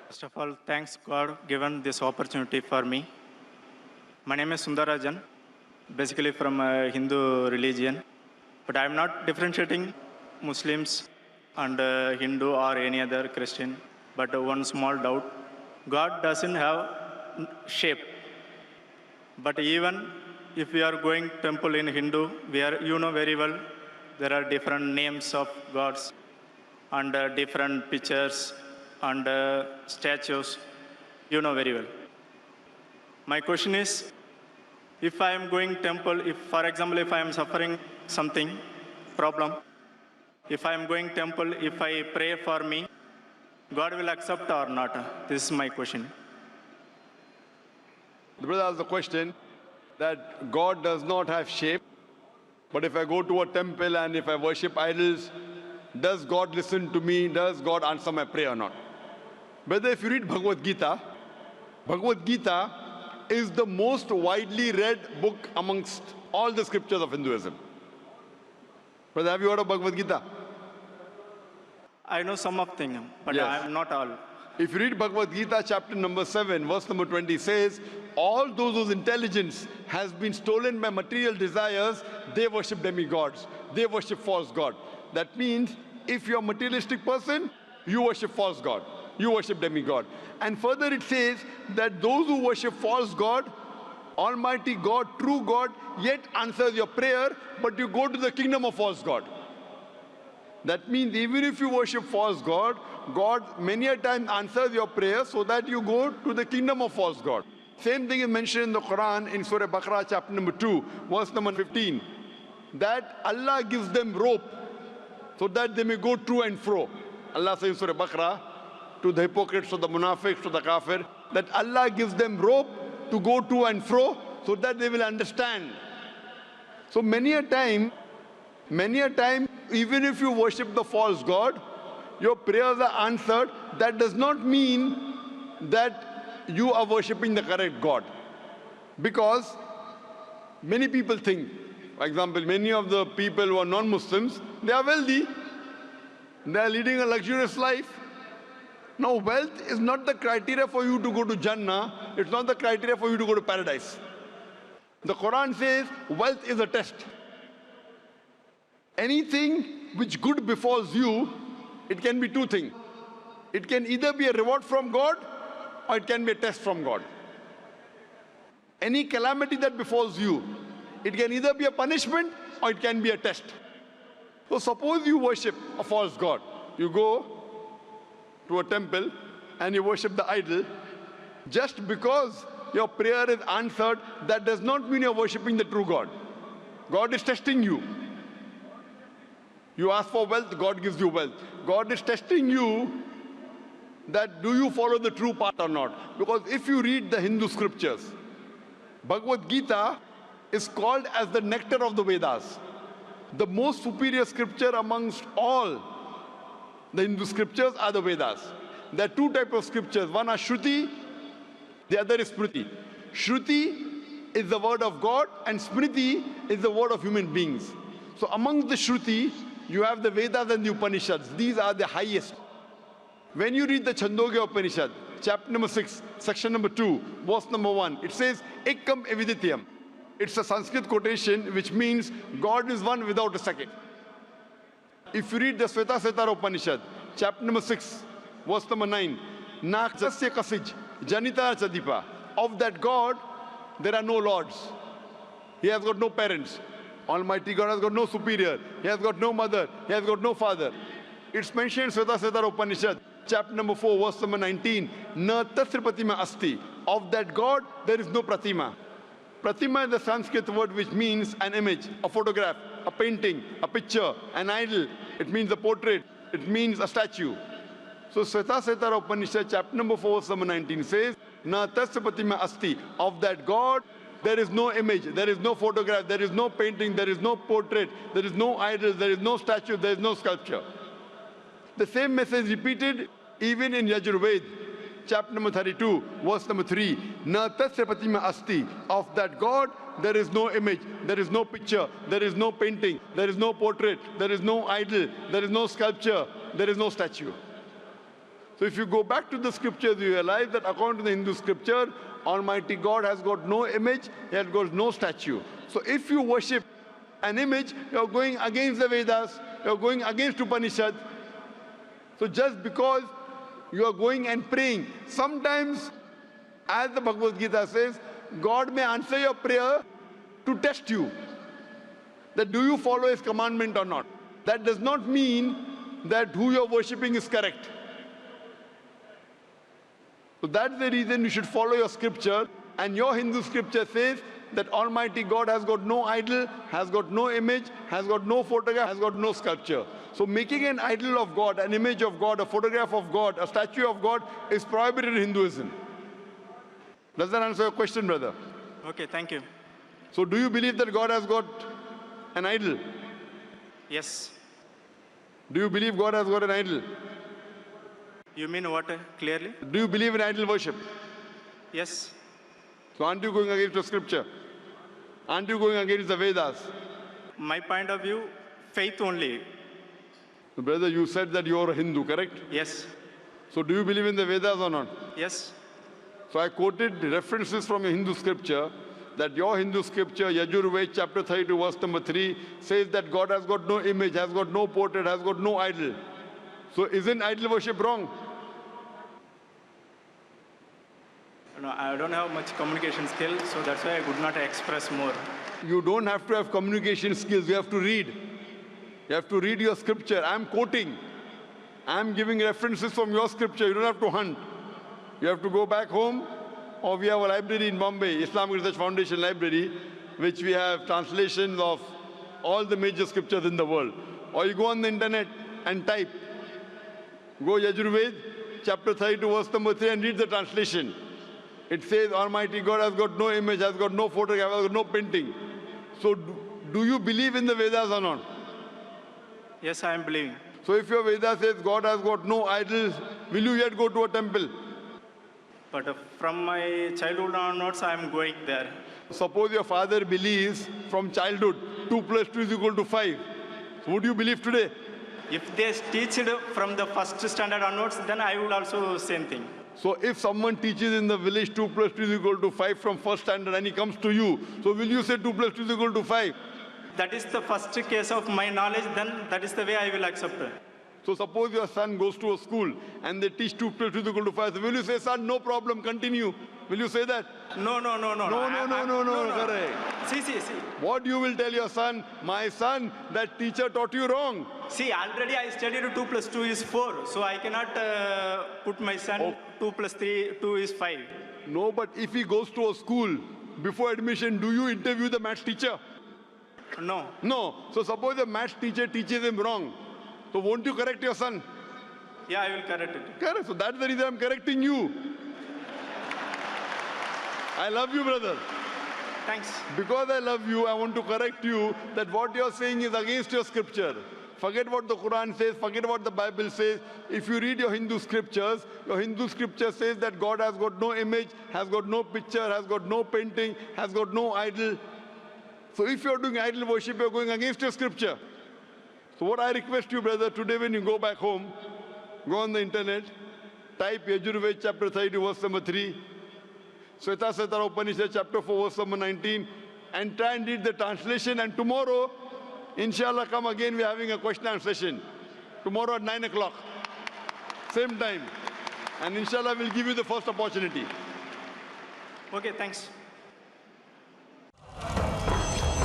First of all, thanks God given this opportunity for me. My name is Sundarajan, basically from Hindu religion, but I am not differentiating Muslims and Hindu or any other Christian. But one small doubt: God doesn't have shape. But even if we are going temple in Hindu, you know very well there are different names of gods and different pictures and statues. You know very well. My question is, if I am going temple, if for example, if I am suffering something, problem, if I am going temple, if I pray for me, God will accept or not? This is my question. The brother asked the question that God does not have shape, but if I go to a temple and if I worship idols, does God listen to me? Does God answer my prayer or not? Brother, if you read Bhagavad Gita, Bhagavad Gita is the most widely read book amongst all the scriptures of Hinduism. Brother, have you heard of Bhagavad Gita? I know some of things, but Yes. I am not all. If you read Bhagavad Gita chapter number 7, verse number 20 says, all those whose intelligence has been stolen by material desires, they worship demigods. They worship false god. That means if you're a materialistic person, you worship false god. You worship demigod. And further it says that those who worship false god, Almighty God, true God, yet answers your prayer, but you go to the kingdom of false god. That means even if you worship false god, God many a time answers your prayer so that you go to the kingdom of false god. Same thing is mentioned in the Quran in Surah Baqarah chapter number 2, verse number 15, that Allah gives them rope so that they may go to and fro. Allah says in Surah Baqarah to the hypocrites, to the munafiqs, to the kafir, that Allah gives them rope to go to and fro so that they will understand. So many a time, even if you worship the false god, your prayers are answered. That does not mean that you are worshipping the correct God. Because many people think, for example, many of the people who are non-Muslims, they are wealthy. They are leading a luxurious life. Now, wealth is not the criteria for you to go to Jannah. It's not the criteria for you to go to paradise. The Quran says wealth is a test. Anything which good befalls you, it can be two things. It can either be a reward from God or it can be a test from God. Any calamity that befalls you, it can either be a punishment or it can be a test. So suppose you worship a false god. You go to a temple and you worship the idol. Just because your prayer is answered, that does not mean you're worshipping the true God. God is testing you. You ask for wealth, God gives you wealth. God is testing you that do you follow the true path or not. Because if you read the Hindu scriptures, Bhagavad Gita is called as the nectar of the Vedas. The most superior scripture amongst all the Hindu scriptures are the Vedas. There are two types of scriptures. One are Shruti, the other is Smriti. Shruti is the word of God and Smriti is the word of human beings. So amongst the Shruti, you have the Vedas and the Upanishads. These are the highest. When you read the Chandogya Upanishad, chapter number 6, section number 2, verse number 1, it says, Ekam Evidityam. It's a Sanskrit quotation which means God is one without a second. If you read the Svetasvatara Upanishad, chapter number 6, verse number 9, Nakasya Kasij, Janita Chadipa. Of that God, there are no lords. He has got no parents. Almighty God has got no superior. He has got no mother. He has got no father. It's mentioned in Svetasvatara Upanishad, chapter number 4, verse number 19, Na Tasya Pratima Asti. Of that God, there is no Pratima. Pratima is the Sanskrit word which means an image, a photograph, a painting, a picture, an idol. It means a portrait. It means a statue. So Svetasvatara Upanishad, chapter number 4, verse number 19 says, Na Tasya Pratima Asti. Of that God, there is no image, there is no photograph, there is no painting, there is no portrait, there is no idol, there is no statue, there is no sculpture. The same message repeated even in Yajurved, chapter number 32, verse number 3. Na tasya pratima asti. Of that God, there is no image, there is no picture, there is no painting, there is no portrait, there is no idol, there is no sculpture, there is no statue. So if you go back to the scriptures, you realize that according to the Hindu scripture, Almighty God has got no image, he has got no statue. So if you worship an image, you're going against the Vedas, you're going against Upanishads. So just because you are going and praying, sometimes, as the Bhagavad Gita says, God may answer your prayer to test you, that do you follow his commandment or not. That does not mean that who you're worshipping is correct. So that's the reason you should follow your scripture, and your Hindu scripture says that Almighty God has got no idol, has got no image, has got no photograph, has got no sculpture. So making an idol of God, an image of God, a photograph of God, a statue of God is prohibited in Hinduism. Does that answer your question, brother? Okay, thank you. So do you believe that God has got an idol? Yes. Do you believe God has got an idol? You mean what clearly? Do you believe in idol worship? Yes. So aren't you going against the scripture? Aren't you going against the Vedas? My point of view, faith only. So brother, you said that you are a Hindu, correct? Yes. So do you believe in the Vedas or not? Yes. So I quoted references from a Hindu scripture, that your Hindu scripture, Yajurved chapter 32 verse number 3, says that God has got no image, has got no portrait, has got no idol. So isn't idol worship wrong? No, I don't have much communication skill, so that's why I could not express more. You don't have to have communication skills, you have to read. You have to read your scripture. I'm quoting. I'm giving references from your scripture. You don't have to hunt. You have to go back home, or we have a library in Bombay, Islamic Research Foundation Library, which we have translations of all the major scriptures in the world. Or you go on the internet and type. Go Yajurved, chapter 32, verse number 3, and read the translation. It says, Almighty God has got no image, has got no photograph, has got no painting. So do you believe in the Vedas or not? Yes, I am believing. So if your Veda says God has got no idols, will you yet go to a temple? But from my childhood onwards, I am going there. Suppose your father believes from childhood 2 plus 2 is equal to 5. So would you believe today? If they teach it from the first standard onwards, then I would also same thing. So if someone teaches in the village 2 plus 2 is equal to 5 from first standard and he comes to you, so will you say 2 plus 2 is equal to 5? That is the first case of my knowledge, then that is the way I will accept it. So suppose your son goes to a school and they teach 2 plus 2 is equal to 5. So will you say, son, no problem, continue? Will you say that? No. No, correct. See. What you will tell your son, my son, that teacher taught you wrong. See, already I studied 2 plus 2 is 4. So I cannot put my son 2 plus 3, 2 is 5. No, but if he goes to a school, before admission, do you interview the maths teacher? No. No. So suppose the maths teacher teaches him wrong. So won't you correct your son? Yeah, I will correct it. Correct. So that's the reason I'm correcting you. I love you, brother. Thanks. Because I love you, I want to correct you that what you're saying is against your scripture. Forget what the Quran says, forget what the Bible says. If you read your Hindu scriptures, your Hindu scripture says that God has got no image, has got no picture, has got no painting, has got no idol. So if you're doing idol worship, you're going against your scripture. So what I request you, brother, today when you go back home, go on the internet, type Yajurved chapter 30, verse number 3, Svetasvatara Upanishad chapter 4, verse number 19, and try and read the translation. And tomorrow, inshallah, come again, we're having a question and session. Tomorrow at 9 o'clock, same time. And inshallah, we'll give you the first opportunity. Okay, thanks.